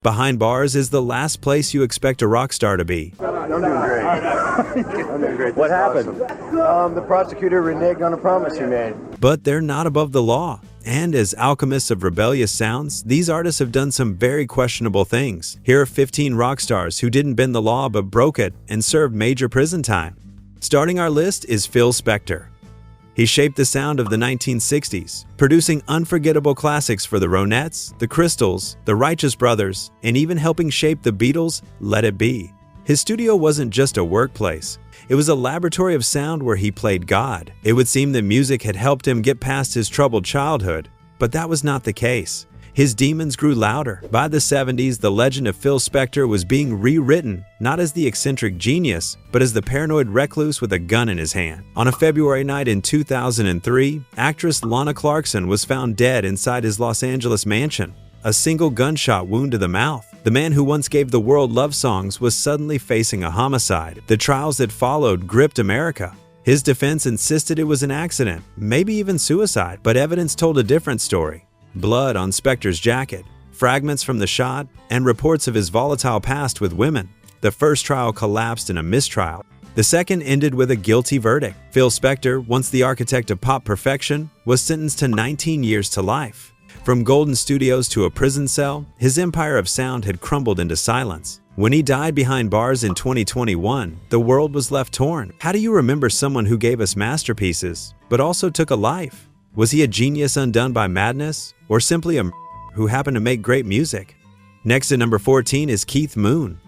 Behind bars is the last place you expect a rock star to be. I'm doing great. I'm doing great. What happened? Awesome. The prosecutor reneged on a promise he made. But they're not above the law. And as alchemists of rebellious sounds, these artists have done some very questionable things. Here are 15 rock stars who didn't bend the law but broke it and served major prison time. Starting our list is Phil Spector. He shaped the sound of the 1960s, producing unforgettable classics for the Ronettes, the Crystals, the Righteous Brothers, and even helping shape the Beatles' Let It Be. His studio wasn't just a workplace. It was a laboratory of sound where he played God. It would seem that music had helped him get past his troubled childhood, but that was not the case. His demons grew louder. By the 70s, the legend of Phil Spector was being rewritten, not as the eccentric genius, but as the paranoid recluse with a gun in his hand. On a February night in 2003, actress Lana Clarkson was found dead inside his Los Angeles mansion. A single gunshot wound to the mouth. The man who once gave the world love songs was suddenly facing a homicide. The trials that followed gripped America. His defense insisted it was an accident, maybe even suicide, but evidence told a different story. Blood on Spector's jacket, fragments from the shot, and reports of his volatile past with women. The first trial collapsed in a mistrial. The second ended with a guilty verdict. Phil Spector, once the architect of pop perfection, was sentenced to 19 years to life. From golden studios to a prison cell, his empire of sound had crumbled into silence. When he died behind bars in 2021, the world was left torn. How do you remember someone who gave us masterpieces, but also took a life? Was he a genius undone by madness, or simply a who happened to make great music? Next at number 14 is Keith Moon.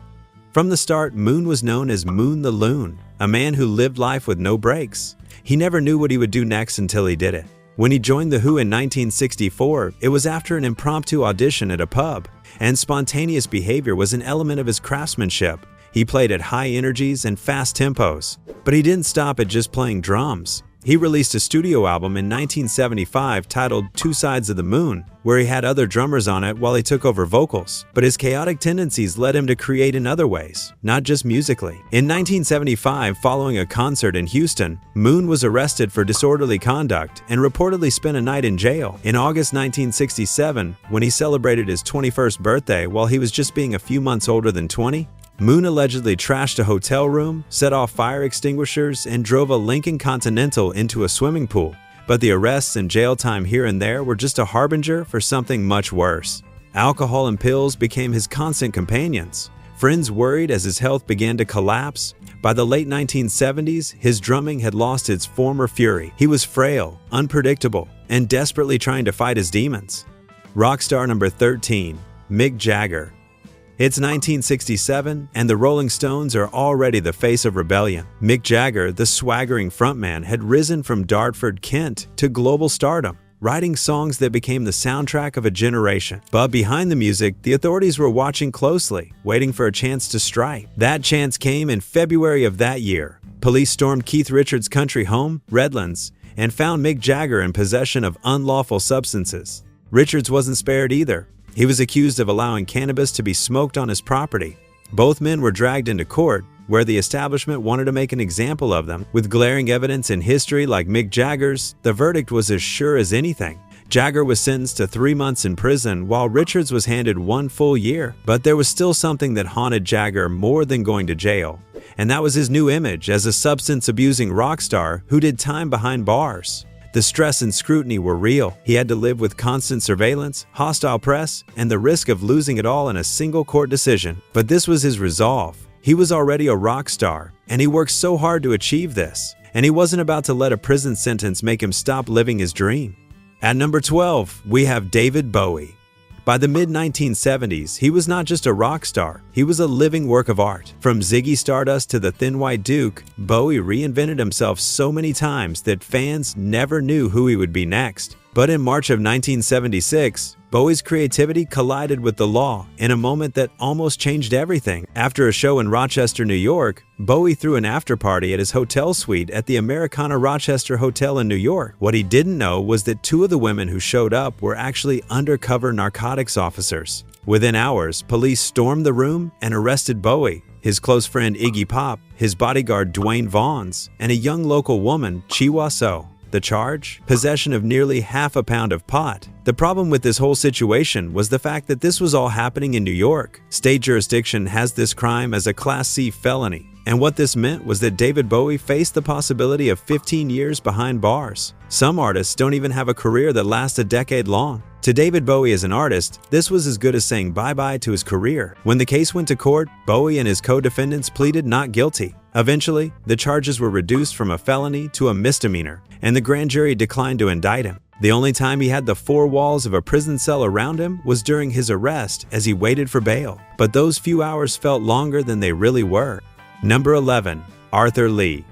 From the start, Moon was known as Moon the Loon, a man who lived life with no breaks. He never knew what he would do next until he did it. When he joined The Who in 1964, it was after an impromptu audition at a pub, and spontaneous behavior was an element of his craftsmanship. He played at high energies and fast tempos, but he didn't stop at just playing drums. He released a studio album in 1975 titled Two Sides of the Moon, where he had other drummers on it while he took over vocals. But his chaotic tendencies led him to create in other ways, not just musically. In 1975, following a concert in Houston, Moon was arrested for disorderly conduct and reportedly spent a night in jail. In August 1967, when he celebrated his 21st birthday while he was just being a few months older than 20, Moon allegedly trashed a hotel room, set off fire extinguishers, and drove a Lincoln Continental into a swimming pool. But the arrests and jail time here and there were just a harbinger for something much worse. Alcohol and pills became his constant companions. Friends worried as his health began to collapse. By the late 1970s, his drumming had lost its former fury. He was frail, unpredictable, and desperately trying to fight his demons. Rockstar number 13, Mick Jagger. It's 1967, and the Rolling Stones are already the face of rebellion. Mick Jagger, the swaggering frontman, had risen from Dartford, Kent, to global stardom, writing songs that became the soundtrack of a generation. But behind the music, the authorities were watching closely, waiting for a chance to strike. That chance came in February of that year. Police stormed Keith Richards' country home, Redlands, and found Mick Jagger in possession of unlawful substances. Richards wasn't spared either. He was accused of allowing cannabis to be smoked on his property. Both men were dragged into court, where the establishment wanted to make an example of them. With glaring evidence in history like Mick Jagger's, the verdict was as sure as anything. Jagger was sentenced to 3 months in prison, while Richards was handed 1 full year. But there was still something that haunted Jagger more than going to jail, and that was his new image as a substance-abusing rock star who did time behind bars. The stress and scrutiny were real. He had to live with constant surveillance, hostile press, and the risk of losing it all in a single court decision. But this was his resolve. He was already a rock star, and he worked so hard to achieve this. And he wasn't about to let a prison sentence make him stop living his dream. At number 12, we have David Bowie. By the mid-1970s, he was not just a rock star, he was a living work of art. From Ziggy Stardust to the Thin White Duke, Bowie reinvented himself so many times that fans never knew who he would be next. But in March of 1976, Bowie's creativity collided with the law in a moment that almost changed everything. After a show in Rochester, New York, Bowie threw an after-party at his hotel suite at the Americana Rochester Hotel in New York. What he didn't know was that 2 of the women who showed up were actually undercover narcotics officers. Within hours, police stormed the room and arrested Bowie, his close friend Iggy Pop, his bodyguard Dwayne Vaughns, and a young local woman, Chiwa So. The charge? Possession of nearly half a pound of pot. The problem with this whole situation was the fact that this was all happening in New York. State jurisdiction has this crime as a Class C felony. And what this meant was that David Bowie faced the possibility of 15 years behind bars. Some artists don't even have a career that lasts a decade long. To David Bowie as an artist, this was as good as saying bye-bye to his career. When the case went to court, Bowie and his co-defendants pleaded not guilty. Eventually, the charges were reduced from a felony to a misdemeanor, and the grand jury declined to indict him. The only time he had the four walls of a prison cell around him was during his arrest as he waited for bail. But those few hours felt longer than they really were. Number 11. Arthur Lee.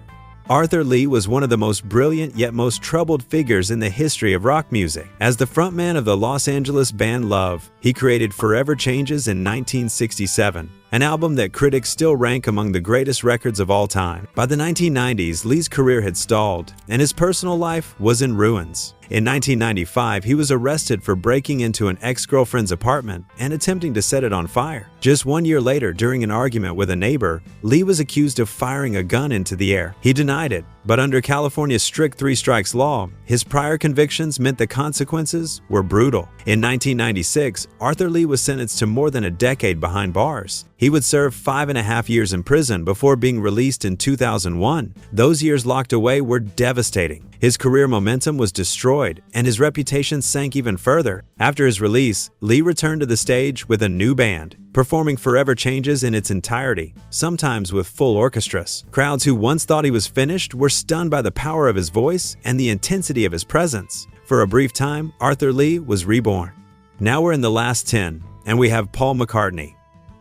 Arthur Lee was one of the most brilliant yet most troubled figures in the history of rock music. As the frontman of the Los Angeles band Love, he created Forever Changes in 1967, an album that critics still rank among the greatest records of all time. By the 1990s, Lee's career had stalled, and his personal life was in ruins. In 1995, he was arrested for breaking into an ex-girlfriend's apartment and attempting to set it on fire. Just 1 year later, during an argument with a neighbor, Lee was accused of firing a gun into the air. He denied it, but under California's strict three-strikes law, his prior convictions meant the consequences were brutal. In 1996, Arthur Lee was sentenced to more than a decade behind bars. He would serve 5.5 years in prison before being released in 2001. Those years locked away were devastating. His career momentum was destroyed, and his reputation sank even further. After his release, Lee returned to the stage with a new band, performing Forever Changes in its entirety, sometimes with full orchestras. Crowds who once thought he was finished were stunned by the power of his voice and the intensity of his presence. For a brief time, Arthur Lee was reborn. Now we're in the last 10, and we have Paul McCartney.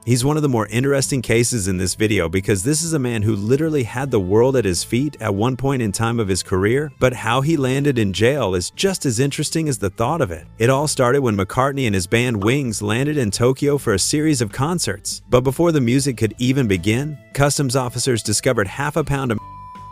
He's one of the more interesting cases in this video because this is a man who literally had the world at his feet at one point in time of his career, but how he landed in jail is just as interesting as the thought of it. It all started when McCartney and his band Wings landed in Tokyo for a series of concerts. But before the music could even begin, customs officers discovered half a pound of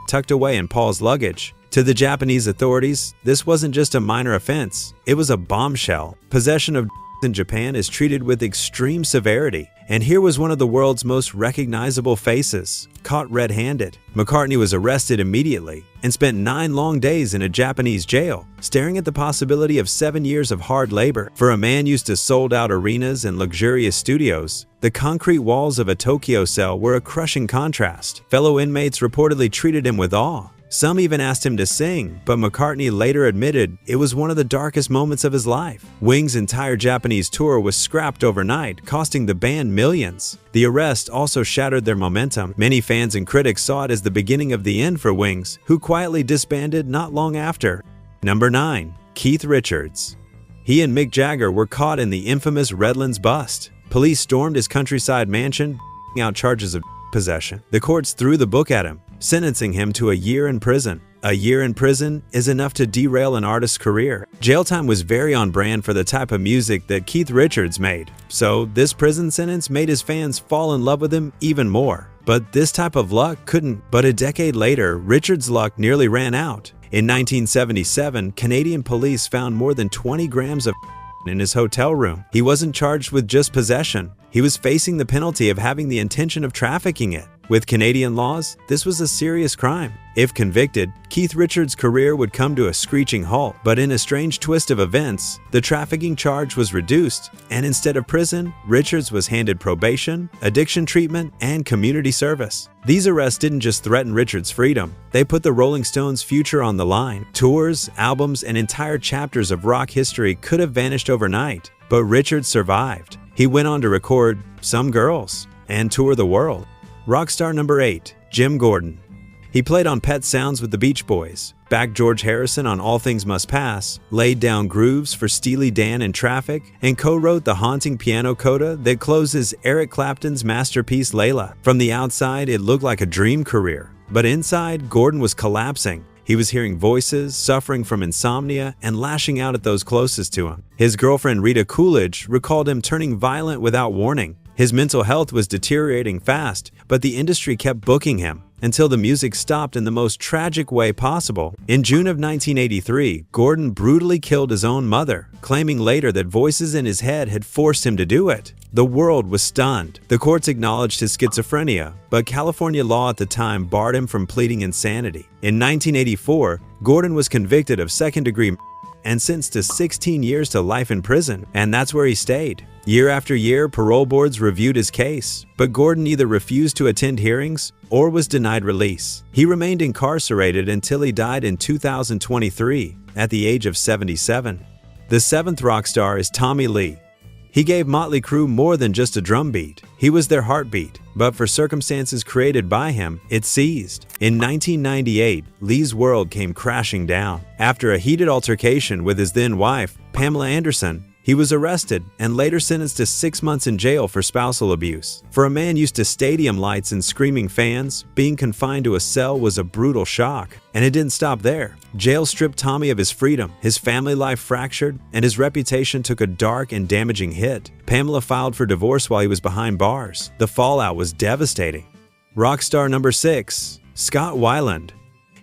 tucked away in Paul's luggage. To the Japanese authorities, this wasn't just a minor offense, it was a bombshell. Possession of in Japan is treated with extreme severity, and here was one of the world's most recognizable faces, caught red-handed. McCartney was arrested immediately and spent 9 long days in a Japanese jail, staring at the possibility of 7 years of hard labor. For a man used to sold-out arenas and luxurious studios, the concrete walls of a Tokyo cell were a crushing contrast. Fellow inmates reportedly treated him with awe. Some even asked him to sing, but McCartney later admitted it was one of the darkest moments of his life. Wings' entire Japanese tour was scrapped overnight, costing the band millions. The arrest also shattered their momentum. Many fans and critics saw it as the beginning of the end for Wings, who quietly disbanded not long after. Number 9. Keith Richards. He and Mick Jagger were caught in the infamous Redlands bust. Police stormed his countryside mansion, out charges of possession. The courts threw the book at him, sentencing him to a year in prison. A year in prison is enough to derail an artist's career. Jail time was very on brand for the type of music that Keith Richards made, so this prison sentence made his fans fall in love with him even more. But this type of luck couldn't. But a decade later, Richards' luck nearly ran out. In 1977, Canadian police found more than 20 grams of in his hotel room. He wasn't charged with just possession. He was facing the penalty of having the intention of trafficking it. With Canadian laws, this was a serious crime. If convicted, Keith Richards' career would come to a screeching halt. But in a strange twist of events, the trafficking charge was reduced, and instead of prison, Richards was handed probation, addiction treatment, and community service. These arrests didn't just threaten Richards' freedom, they put the Rolling Stones' future on the line. Tours, albums, and entire chapters of rock history could have vanished overnight, but Richards survived. He went on to record Some Girls and tour the world. Rockstar number 8. Jim Gordon. He played on Pet Sounds with the Beach Boys, backed George Harrison on All Things Must Pass, laid down grooves for Steely Dan and Traffic, and co-wrote the haunting piano coda that closes Eric Clapton's masterpiece Layla. From the outside, it looked like a dream career, but inside, Gordon was collapsing. He was hearing voices, suffering from insomnia, and lashing out at those closest to him. His girlfriend Rita Coolidge recalled him turning violent without warning. His mental health was deteriorating fast, but the industry kept booking him. until the music stopped in the most tragic way possible. In June of 1983, Gordon brutally killed his own mother, claiming later that voices in his head had forced him to do it. The world was stunned. The courts acknowledged his schizophrenia, but California law at the time barred him from pleading insanity. In 1984, Gordon was convicted of second-degree murder and sentenced to 16 years to life in prison, and that's where he stayed. Year after year, parole boards reviewed his case, but Gordon either refused to attend hearings or was denied release. He remained incarcerated until he died in 2023 at the age of 77. The seventh rock star is Tommy Lee. He gave Motley Crue more than just a drum beat. He was their heartbeat, but for circumstances created by him, it ceased. In 1998, Lee's world came crashing down. After a heated altercation with his then wife, Pamela Anderson, he was arrested and later sentenced to 6 months in jail for spousal abuse. For a man used to stadium lights and screaming fans, being confined to a cell was a brutal shock. And it didn't stop there. Jail stripped Tommy of his freedom, his family life fractured, and his reputation took a dark and damaging hit. Pamela filed for divorce while he was behind bars. The fallout was devastating. Rockstar number 6, Scott Weiland.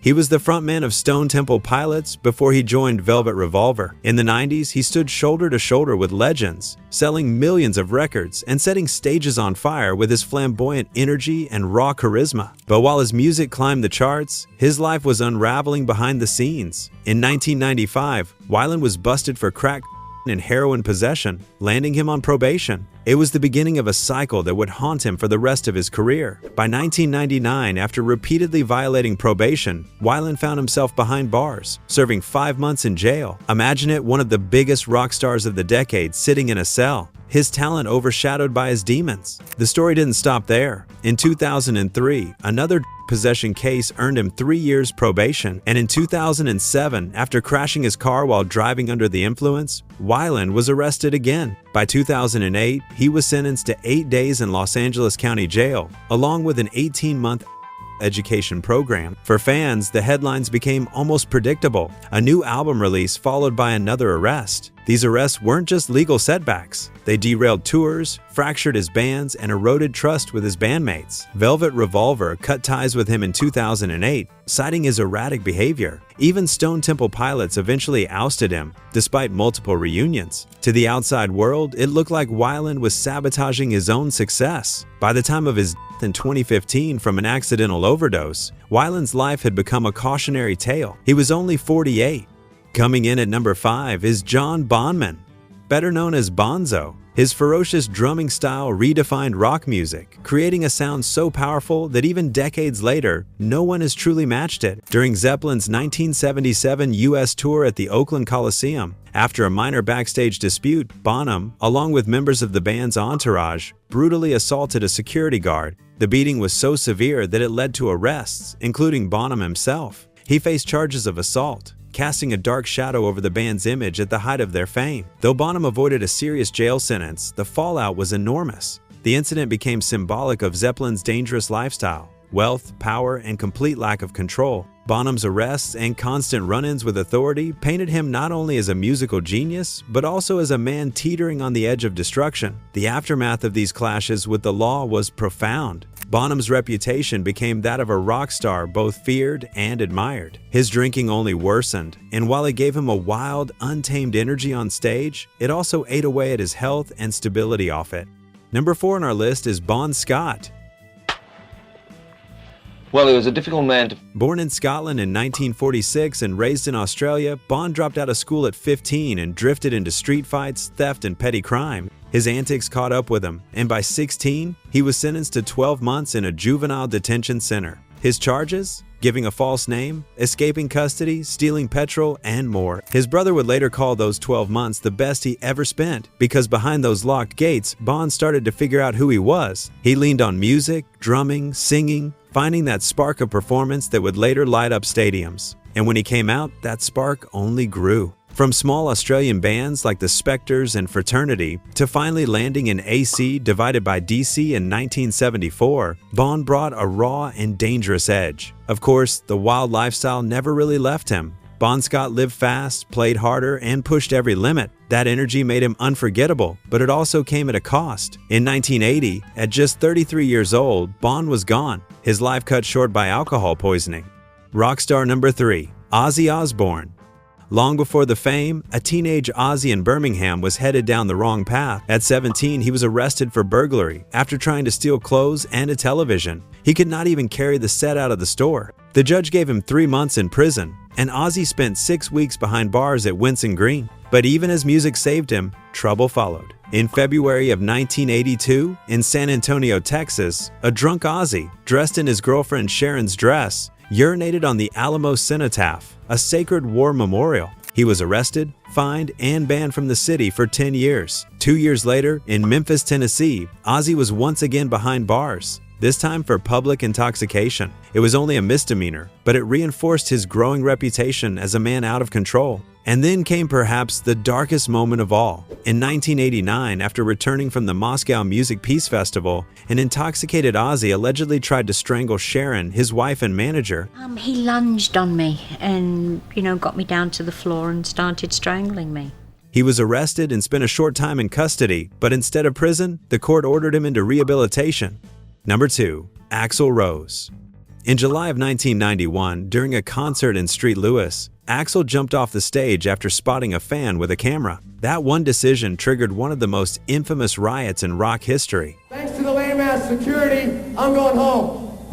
He was the frontman of Stone Temple Pilots before he joined Velvet Revolver. In the 90s, he stood shoulder to shoulder with legends, selling millions of records and setting stages on fire with his flamboyant energy and raw charisma. But while his music climbed the charts, his life was unraveling behind the scenes. In 1995, Weiland was busted for crack and heroin possession, landing him on probation. It was the beginning of a cycle that would haunt him for the rest of his career. By 1999, after repeatedly violating probation, Weiland found himself behind bars, serving 5 months in jail. Imagine it, one of the biggest rock stars of the decade sitting in a cell, his talent overshadowed by his demons. The story didn't stop there. In 2003, another possession case earned him 3 years probation, and in 2007, after crashing his car while driving under the influence, Weiland was arrested again. By 2008, he was sentenced to 8 days in Los Angeles County Jail, along with an 18-month education program. For fans, the headlines became almost predictable. A new album release followed by another arrest. These arrests weren't just legal setbacks. They derailed tours, fractured his bands, and eroded trust with his bandmates. Velvet Revolver cut ties with him in 2008, citing his erratic behavior. Even Stone Temple Pilots eventually ousted him, despite multiple reunions. To the outside world, it looked like Weiland was sabotaging his own success. By the time of his death in 2015 from an accidental overdose, Weiland's life had become a cautionary tale. He was only 48. Coming in at number 5 is John Bonham, better known as Bonzo. His ferocious drumming style redefined rock music, creating a sound so powerful that even decades later, no one has truly matched it. During Zeppelin's 1977 U.S. tour at the Oakland Coliseum, after a minor backstage dispute, Bonham, along with members of the band's entourage, brutally assaulted a security guard. The beating was so severe that it led to arrests, including Bonham himself. He faced charges of assault, casting a dark shadow over the band's image at the height of their fame. Though Bonham avoided a serious jail sentence, the fallout was enormous. The incident became symbolic of Zeppelin's dangerous lifestyle, wealth, power, and complete lack of control. Bonham's arrests and constant run-ins with authority painted him not only as a musical genius, but also as a man teetering on the edge of destruction. The aftermath of these clashes with the law was profound. Bonham's reputation became that of a rock star both feared and admired. His drinking only worsened, and while it gave him a wild, untamed energy on stage, it also ate away at his health and stability off it. Number 4 on our list is Bon Scott. Well, he was a difficult man to... Born in Scotland in 1946 and raised in Australia, Bon dropped out of school at 15 and drifted into street fights, theft, and petty crime. His antics caught up with him, and by 16, he was sentenced to 12 months in a juvenile detention center. His charges? Giving a false name, escaping custody, stealing petrol, and more. His brother would later call those 12 months the best he ever spent, because behind those locked gates, Bon started to figure out who he was. He leaned on music, drumming, singing, finding that spark of performance that would later light up stadiums. And when he came out, that spark only grew. From small Australian bands like the Spectres and Fraternity to finally landing in AC divided by DC in 1974, Bon brought a raw and dangerous edge. Of course, the wild lifestyle never really left him. Bon Scott lived fast, played harder, and pushed every limit. That energy made him unforgettable, but it also came at a cost. In 1980, at just 33 years old, Bon was gone, his life cut short by alcohol poisoning. Rockstar number 3, Ozzy Osbourne. Long before the fame, a teenage Ozzy in Birmingham was headed down the wrong path. At 17, he was arrested for burglary after trying to steal clothes and a television. He could not even carry the set out of the store. The judge gave him 3 months in prison, and Ozzy spent 6 weeks behind bars at Winson Green. But even as music saved him, trouble followed. In February of 1982, in San Antonio, Texas, a drunk Ozzy, dressed in his girlfriend Sharon's dress, urinated on the Alamo Cenotaph, a sacred war memorial. He was arrested, fined, and banned from the city for 10 years. 2 years later, in Memphis, Tennessee, Ozzy was once again behind bars, this time for public intoxication. It was only a misdemeanor, but it reinforced his growing reputation as a man out of control. And then came perhaps the darkest moment of all. In 1989, after returning from the Moscow Music Peace Festival, an intoxicated Ozzy allegedly tried to strangle Sharon, his wife and manager. He lunged on me and, got me down to the floor and started strangling me. He was arrested and spent a short time in custody, but instead of prison, the court ordered him into rehabilitation. Number 2, Axl Rose. In July of 1991, during a concert in St. Louis, Axl jumped off the stage after spotting a fan with a camera. That one decision triggered one of the most infamous riots in rock history. Thanks to the lame-ass security, I'm going home.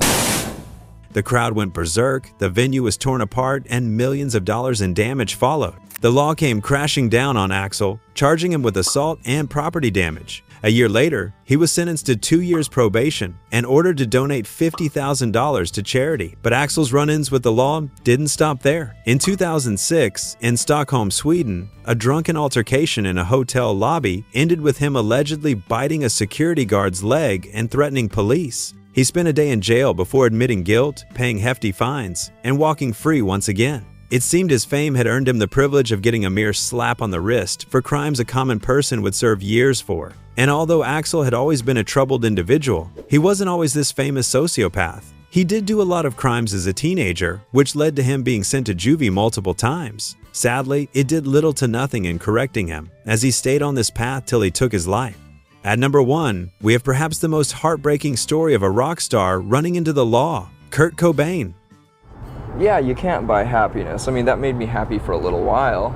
The crowd went berserk, the venue was torn apart, and millions of dollars in damage followed. The law came crashing down on Axl, charging him with assault and property damage. A year later, he was sentenced to 2 years probation and ordered to donate $50,000 to charity. But Axl's run-ins with the law didn't stop there. In 2006, in Stockholm, Sweden, a drunken altercation in a hotel lobby ended with him allegedly biting a security guard's leg and threatening police. He spent a day in jail before admitting guilt, paying hefty fines, and walking free once again. It seemed his fame had earned him the privilege of getting a mere slap on the wrist for crimes a common person would serve years for. And although Axl had always been a troubled individual, he wasn't always this famous sociopath. He did do a lot of crimes as a teenager, which led to him being sent to juvie multiple times. Sadly, it did little to nothing in correcting him, as he stayed on this path till he took his life. At number 1, we have perhaps the most heartbreaking story of a rock star running into the law, Kurt Cobain. Yeah, you can't buy happiness. I mean, that made me happy for a little while.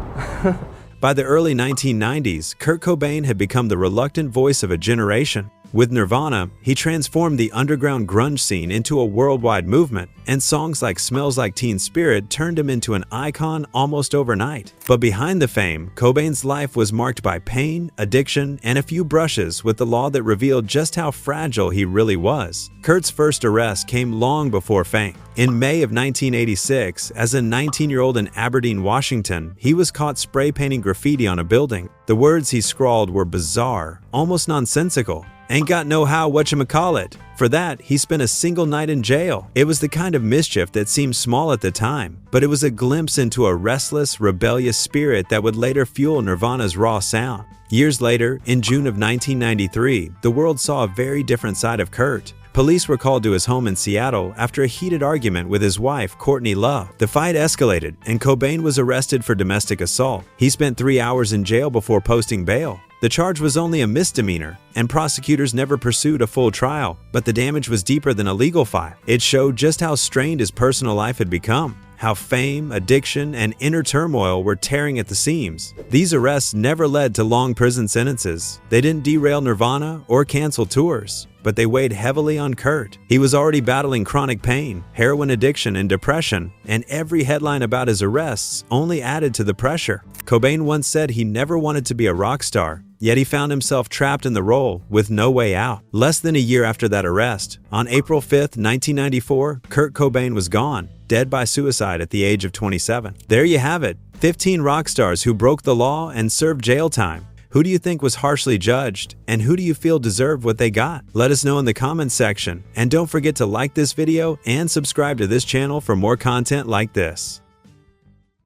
By the early 1990s, Kurt Cobain had become the reluctant voice of a generation. With Nirvana, he transformed the underground grunge scene into a worldwide movement, and songs like Smells Like Teen Spirit turned him into an icon almost overnight. But behind the fame, Cobain's life was marked by pain, addiction, and a few brushes with the law that revealed just how fragile he really was. Kurt's first arrest came long before fame. In May of 1986, as a 19-year-old in Aberdeen, Washington, he was caught spray painting graffiti on a building. The words he scrawled were bizarre, almost nonsensical. Ain't got no how whatchamacallit. For that, he spent a single night in jail. It was the kind of mischief that seemed small at the time, but it was a glimpse into a restless, rebellious spirit that would later fuel Nirvana's raw sound. Years later, in June of 1993, the world saw a very different side of Kurt. Police were called to his home in Seattle after a heated argument with his wife, Courtney Love. The fight escalated, and Cobain was arrested for domestic assault. He spent 3 hours in jail before posting bail. The charge was only a misdemeanor, and prosecutors never pursued a full trial, but the damage was deeper than a legal fight. It showed just how strained his personal life had become, how fame, addiction, and inner turmoil were tearing at the seams. These arrests never led to long prison sentences. They didn't derail Nirvana or cancel tours, but they weighed heavily on Kurt. He was already battling chronic pain, heroin addiction, and depression, and every headline about his arrests only added to the pressure. Cobain once said he never wanted to be a rock star, yet he found himself trapped in the role with no way out. Less than a year after that arrest, on April 5, 1994, Kurt Cobain was gone, dead by suicide at the age of 27. There you have it, 15 rock stars who broke the law and served jail time. Who do you think was harshly judged, and who do you feel deserved what they got? Let us know in the comments section, and don't forget to like this video and subscribe to this channel for more content like this.